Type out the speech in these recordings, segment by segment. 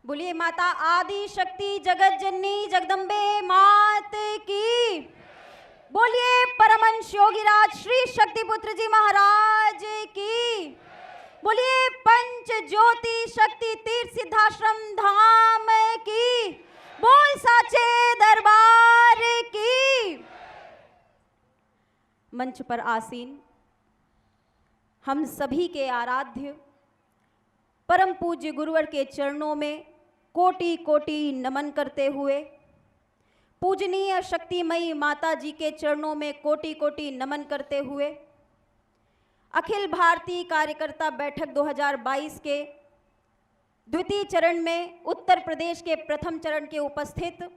बोलिए माता आदि शक्ति जगत जननी जगदम्बे मात की। बोलिए परमहंस योगीराज श्री शक्तिपुत्र जी महाराज की। बोलिए पंच ज्योति शक्ति तीर्थ सिद्धाश्रम धाम की। बोल साचे दरबार की। मंच पर आसीन हम सभी के आराध्य परम पूज्य गुरुवर के चरणों में कोटि कोटि नमन करते हुए, पूजनीय शक्तिमयी माता जी के चरणों में कोटि कोटि नमन करते हुए, अखिल भारतीय कार्यकर्ता बैठक 2022 के द्वितीय चरण में उत्तर प्रदेश के प्रथम चरण के उपस्थित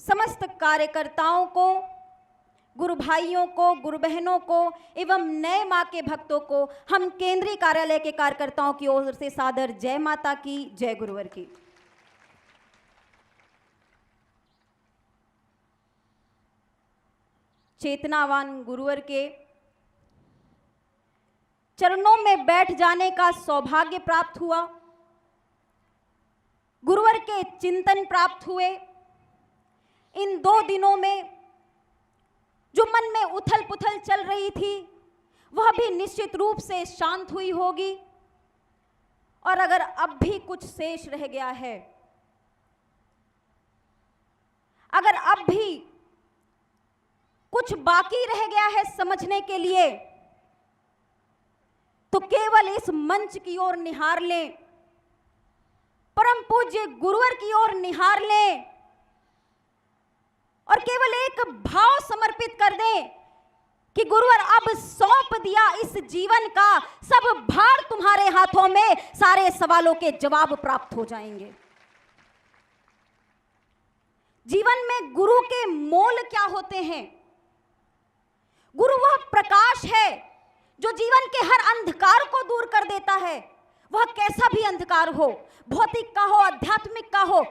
समस्त कार्यकर्ताओं को, गुरु भाइयों को, गुरु बहनों को एवं नए माँ के भक्तों को हम केंद्रीय कार्यालय के कार्यकर्ताओं की ओर से सादर जय माता की, जय गुरुवर की। चेतनावान गुरुवर के चरणों में बैठ जाने का सौभाग्य प्राप्त हुआ, गुरुवर के चिंतन प्राप्त हुए। इन 2 दिनों में जो मन में उथल पुथल चल रही थी वह भी निश्चित रूप से शांत हुई होगी। और अगर अब भी कुछ शेष रह गया है, अगर अब भी कुछ बाकी रह गया है समझने के लिए, तो केवल इस मंच की ओर निहार लें, परम पूज्य गुरुवर की ओर निहार लें और केवल एक भाव समर्पित कर दें कि गुरुवर अब सौंप दिया इस जीवन का सब भार तुम्हारे हाथों में, सारे सवालों के जवाब प्राप्त हो जाएंगे। जीवन में गुरु के मोल क्या होते हैं? गुरु वह प्रकाश है जो जीवन के हर अंधकार को दूर कर देता है। वह कैसा भी अंधकार हो, भौतिक का हो, आध्यात्मिक का हो,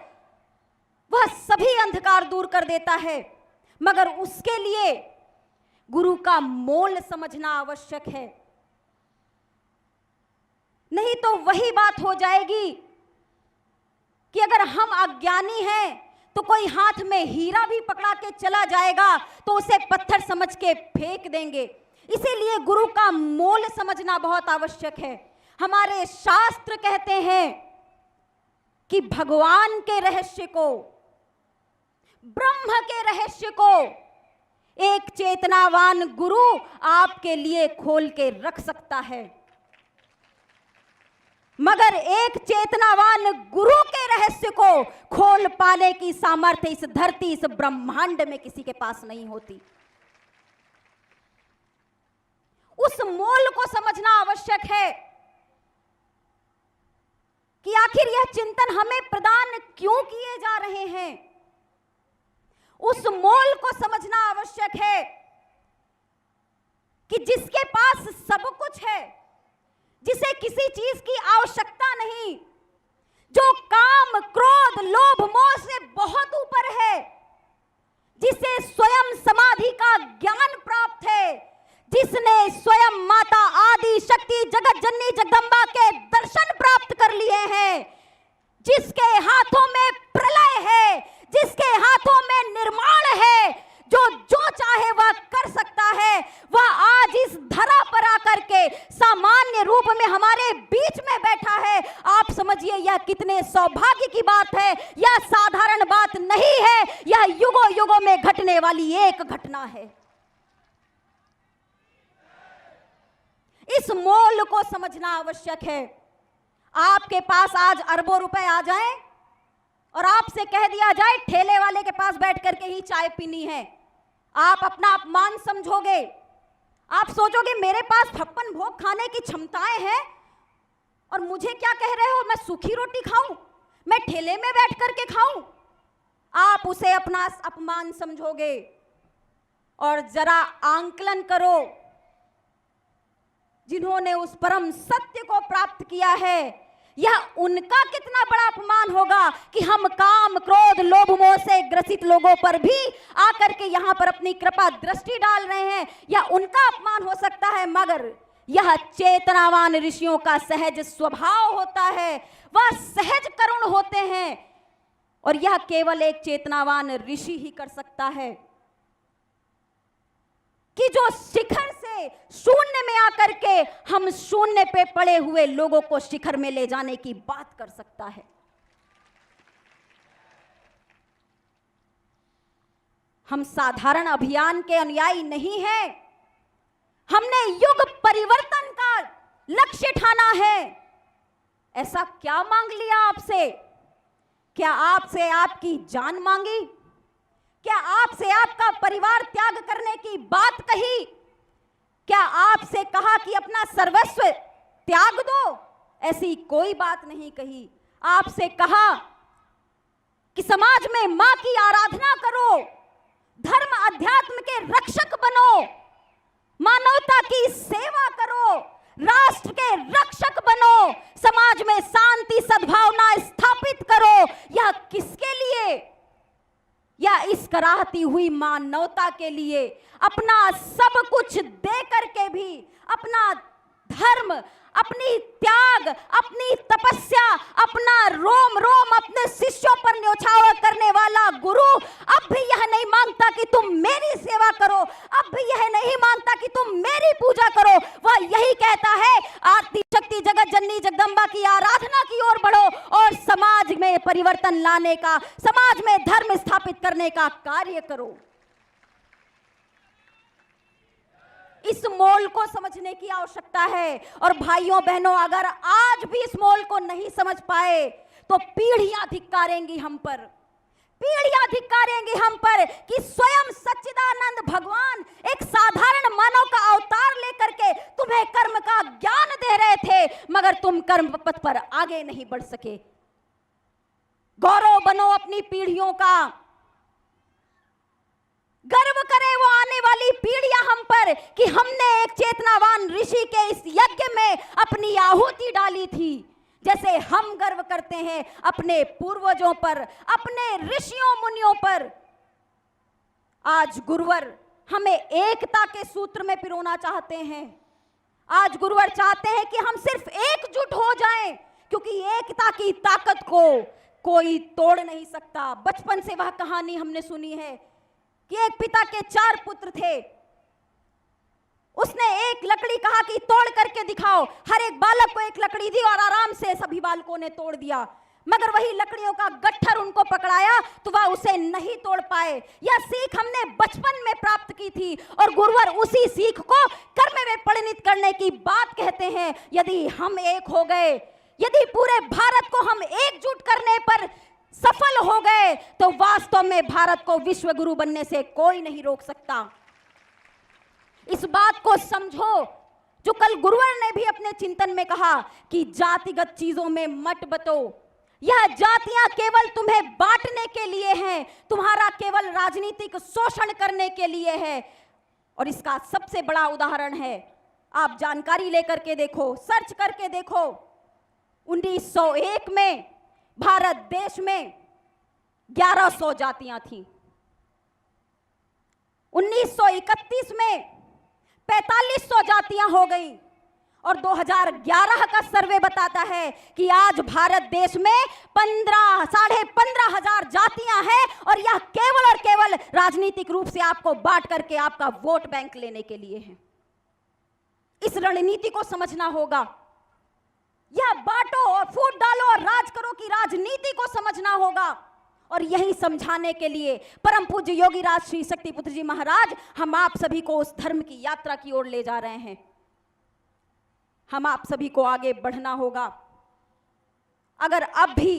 वह सभी अंधकार दूर कर देता है। मगर उसके लिए गुरु का मोल समझना आवश्यक है, नहीं तो वही बात हो जाएगी कि अगर हम अज्ञानी हैं तो कोई हाथ में हीरा भी पकड़ा के चला जाएगा तो उसे पत्थर समझ के फेंक देंगे। इसीलिए गुरु का मोल समझना बहुत आवश्यक है। हमारे शास्त्र कहते हैं कि भगवान के रहस्य को, ब्रह्म के रहस्य को एक चेतनावान गुरु आपके लिए खोल के रख सकता है, मगर एक चेतनावान गुरु के रहस्य को खोल पाने की सामर्थ्य इस धरती, इस ब्रह्मांड में किसी के पास नहीं होती। उस मोल को समझना आवश्यक है कि आखिर यह चिंतन हमें प्रदान क्यों किए जा रहे हैं। उस मोल को समझना आवश्यक है कि जिसके पास सब कुछ है, जिसे किसी चीज की आवश्यकता नहीं, जो काम क्रोध लोभ मोह से बहुत ऊपर है, जिसे स्वयं समाधि का ज्ञान प्राप्त है, जिसने स्वयं माता आदि शक्ति जगत जननी जगदम्बा के दर्शन प्राप्त कर लिए हैं, जिसके हाथों में प्रलय है, जिसके हाथों में निर्माण है, जो चाहे वह कर सकता है, वह आज इस धरा पर आकर के सामान्य रूप में हमारे बीच में बैठा है। आप समझिए यह कितने सौभाग्य की बात है। यह साधारण बात नहीं है, यह युगों युगों में घटने वाली एक घटना है। इस मोल को समझना आवश्यक है। आपके पास आज अरबों रुपए आ जाएं और आपसे कह दिया जाए ठेले वाले के पास बैठ करके ही चाय पीनी है, आप अपना अपमान समझोगे। आप सोचोगे मेरे पास 56 भोग खाने की क्षमताएं हैं और मुझे क्या कह रहे हो, मैं सूखी रोटी खाऊं, मैं ठेले में बैठ करके खाऊं। आप उसे अपना अपमान समझोगे। और जरा आंकलन करो, जिन्होंने उस परम सत्य को प्राप्त किया है, यह उनका कितना बड़ा अपमान होगा कि हम काम क्रोध लोभ मोह से ग्रसित लोगों पर भी आकर के यहां पर अपनी कृपा दृष्टि डाल रहे हैं। यह उनका अपमान हो सकता है, मगर यह चेतनावान ऋषियों का सहज स्वभाव होता है, वह सहज करुण होते हैं और यह केवल एक चेतनावान ऋषि ही कर सकता है कि जो शिखर से शून्य में आकर के हम शून्य पे पड़े हुए लोगों को शिखर में ले जाने की बात कर सकता है। हम साधारण अभियान के अनुयायी नहीं हैं, हमने युग परिवर्तन का लक्ष्य ठाना है। ऐसा क्या मांग लिया आपसे? क्या आपसे आपकी जान मांगी? क्या आपसे आपका परिवार त्याग करने की बात कही? क्या आपसे कहा कि अपना सर्वस्व त्याग दो? ऐसी कोई बात नहीं कही। आपसे कहा कि समाज में मां की आराधना करो, धर्म अध्यात्म के रक्षक बनो, मानवता की सेवा करो, राष्ट्र के रक्षक बनो, समाज में शांति सद्भावना स्थापित करो। यह किसके लिए? या इस कराहती हुई मानवता के लिए अपना सब कुछ दे करके भी, अपना धर्म, अपनी त्याग, अपनी तपस्या, अपना रोम रोम अपने शिष्यों पर न्यौछावर करने वाला गुरु अब भी यह नहीं मांगता कि तुम मेरी सेवा करो, अब भी यह नहीं मांगता कि तुम मेरी पूजा करो। वह यही कहता है, आरती शक्ति जगत जननी जगदम्बा की आराधना की ओर बढ़ो और समाज में परिवर्तन लाने का, समाज में धर्म स्थापित करने का कार्य करो। इस मोल को समझने की आवश्यकता है। और भाइयों बहनों, अगर आज भी इस मोल को नहीं समझ पाए तो पीढ़ियां धिक्कारेंगी हम पर, पीढ़ियां धिक्कारेंगी हम पर कि स्वयं सच्चिदानंद भगवान एक साधारण मानव का अवतार लेकर के तुम्हें कर्म का ज्ञान दे रहे थे, मगर तुम कर्म पथ पर आगे नहीं बढ़ सके। गौरव बनो अपनी पीढ़ियों का, गर्व करे वो आने वाली पीढ़ियां हम पर कि हमने एक चेतनावान ऋषि के इस यज्ञ में अपनी आहुति डाली थी। जैसे हम गर्व करते हैं अपने पूर्वजों पर, अपने ऋषियों मुनियों पर। आज गुरुवर हमें एकता के सूत्र में पिरोना चाहते हैं। आज गुरुवर चाहते हैं कि हम सिर्फ एकजुट हो जाएं, क्योंकि एकता की ताकत को कोई तोड़ नहीं सकता। बचपन से वह कहानी हमने सुनी है कि एक पिता के 4 पुत्र थे। उसने एक लकड़ी कहा कि तोड़ करके दिखाओ। हर एक बालक को एक लकड़ी दी और आराम से सभी बालकों ने तोड़ दिया, मगर वही लकड़ियों का गट्ठर उनको पकड़ाया तो वह उसे नहीं तोड़ पाए। यह सीख हमने बचपन में प्राप्त की थी और गुरुवर उसी सीख को कर्म में परिणत करने की बात कहते हैं। यदि हम एक हो गए, यदि पूरे भारत को हम एकजुट करने पर सफल हो गए तो वास्तव में भारत को विश्व गुरु बनने से कोई नहीं रोक सकता। इस बात को समझो जो कल गुरुवर ने भी अपने चिंतन में कहा कि जातिगत चीजों में मत बटो। यह जातियां केवल तुम्हें बांटने के लिए हैं, तुम्हारा केवल राजनीतिक शोषण करने के लिए है। और इसका सबसे बड़ा उदाहरण है, आप जानकारी लेकर के देखो, सर्च करके देखो। 1901 में भारत देश में 1100 जातियां थीं। 1931 में 4500 जातियां हो गई और 2011 का सर्वे बताता है कि आज भारत देश में 15,500 जातियां हैं और यह केवल और केवल राजनीतिक रूप से आपको बांट करके आपका वोट बैंक लेने के लिए है। इस रणनीति को समझना होगा। यह बांटो और फूट डालो और राज करो की राजनीति को समझना होगा। और यही समझाने के लिए परम पूज्य योगी राज श्री शक्ति पुत्र जी महाराज हम आप सभी को उस धर्म की यात्रा की ओर ले जा रहे हैं। हम आप सभी को आगे बढ़ना होगा। अगर अब भी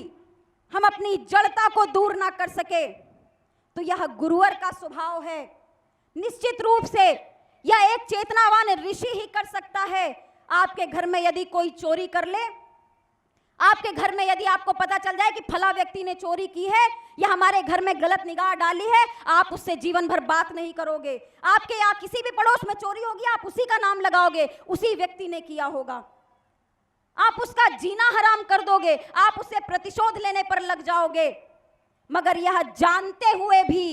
हम अपनी जड़ता को दूर ना कर सके तो यह गुरुवर का स्वभाव है। निश्चित रूप से यह एक चेतनावान ऋषि ही कर सकता है। आपके घर में यदि कोई चोरी कर ले, आपके घर में यदि आपको पता चल जाए कि फला व्यक्ति ने चोरी की है या हमारे घर में गलत निगाह डाली है, आप उससे जीवन भर बात नहीं करोगे। आपके यहाँ किसी भी पड़ोस में चोरी होगी, आप उसी का नाम लगाओगे, उसी व्यक्ति ने किया होगा। आप उसका जीना हराम कर दोगे, आप उससे प्रतिशोध लेने पर लग जाओगे। मगर यह जानते हुए भी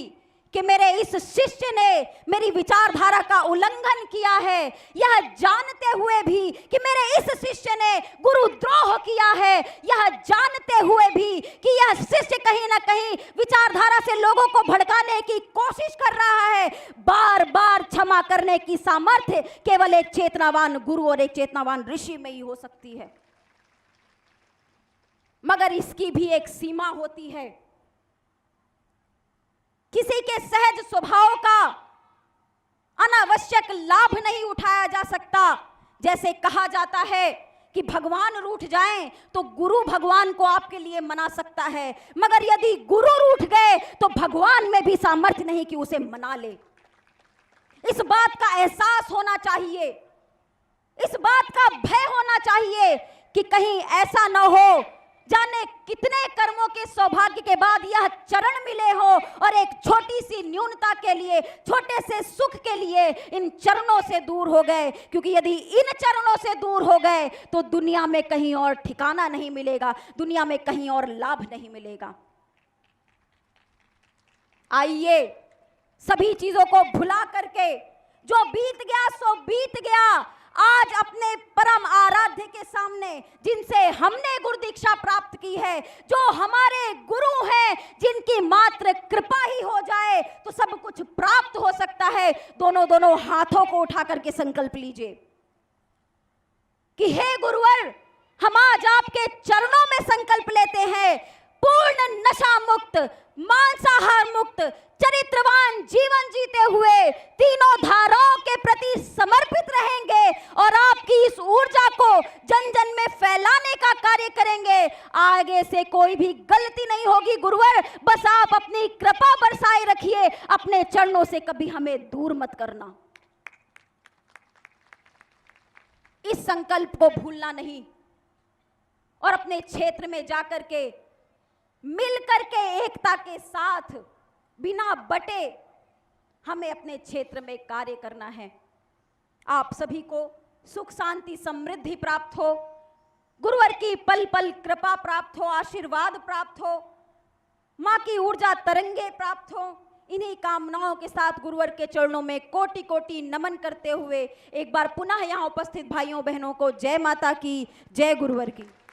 कि मेरे इस शिष्य ने मेरी विचारधारा का उल्लंघन किया है, यह जानते हुए भी कि मेरे इस शिष्य ने गुरुद्रोह किया है, यह जानते हुए भी कि यह शिष्य कहीं ना कहीं विचारधारा से लोगों को भड़काने की कोशिश कर रहा है, बार बार क्षमा करने की सामर्थ्य केवल एक चेतनावान गुरु और एक चेतनावान ऋषि में ही हो सकती है। मगर इसकी भी एक सीमा होती है। किसी के सहज स्वभाव का अनावश्यक लाभ नहीं उठाया जा सकता। जैसे कहा जाता है कि भगवान रूठ जाएं तो गुरु भगवान को आपके लिए मना सकता है, मगर यदि गुरु रूठ गए तो भगवान में भी सामर्थ्य नहीं कि उसे मना ले। इस बात का एहसास होना चाहिए, इस बात का भय होना चाहिए कि कहीं ऐसा न हो जाने कितने कर्मों के सौभाग्य के बाद यह चरण मिले हो और एक छोटी सी न्यूनता के लिए, छोटे से सुख के लिए इन चरणों से दूर हो गए। क्योंकि यदि इन चरणों से दूर हो गए तो दुनिया में कहीं और ठिकाना नहीं मिलेगा, दुनिया में कहीं और लाभ नहीं मिलेगा। आइए सभी चीजों को भुला करके, जो बीत गया सो बीत गया, आज अपने परम आराध्य के सामने, जिनसे हमने गुरु दीक्षा प्राप्त की है, जो हमारे गुरु हैं, जिनकी मात्र कृपा ही हो जाए तो सब कुछ प्राप्त हो सकता है। दोनों हाथों को उठा करके संकल्प लीजिए कि हे गुरुवर, हम आज आपके चरणों में संकल्प लेते हैं, पूर्ण नशा मुक्त, मांसाहार मुक्त, चरित्रवान जीवन जीते हुए तीनों धाराओं के प्रति समर्पित रहेंगे और आपकी इस ऊर्जा को जन जन में फैलाने का कार्य करेंगे। आगे से कोई भी गलती नहीं होगी गुरुवर, बस आप अपनी कृपा बरसाए रखिए, अपने चरणों से कभी हमें दूर मत करना। इस संकल्प को भूलना नहीं और अपने क्षेत्र में जाकर के मिलकर के एकता के साथ बिना बटे हमें अपने क्षेत्र में कार्य करना है। आप सभी को सुख शांति समृद्धि प्राप्त हो, गुरुवर की पल पल कृपा प्राप्त हो, आशीर्वाद प्राप्त हो, माँ की ऊर्जा तरंगे प्राप्त हो। इन्हीं कामनाओं के साथ गुरुवर के चरणों में कोटि कोटि नमन करते हुए एक बार पुनः यहाँ उपस्थित भाइयों बहनों को जय माता की, जय गुरुवर की।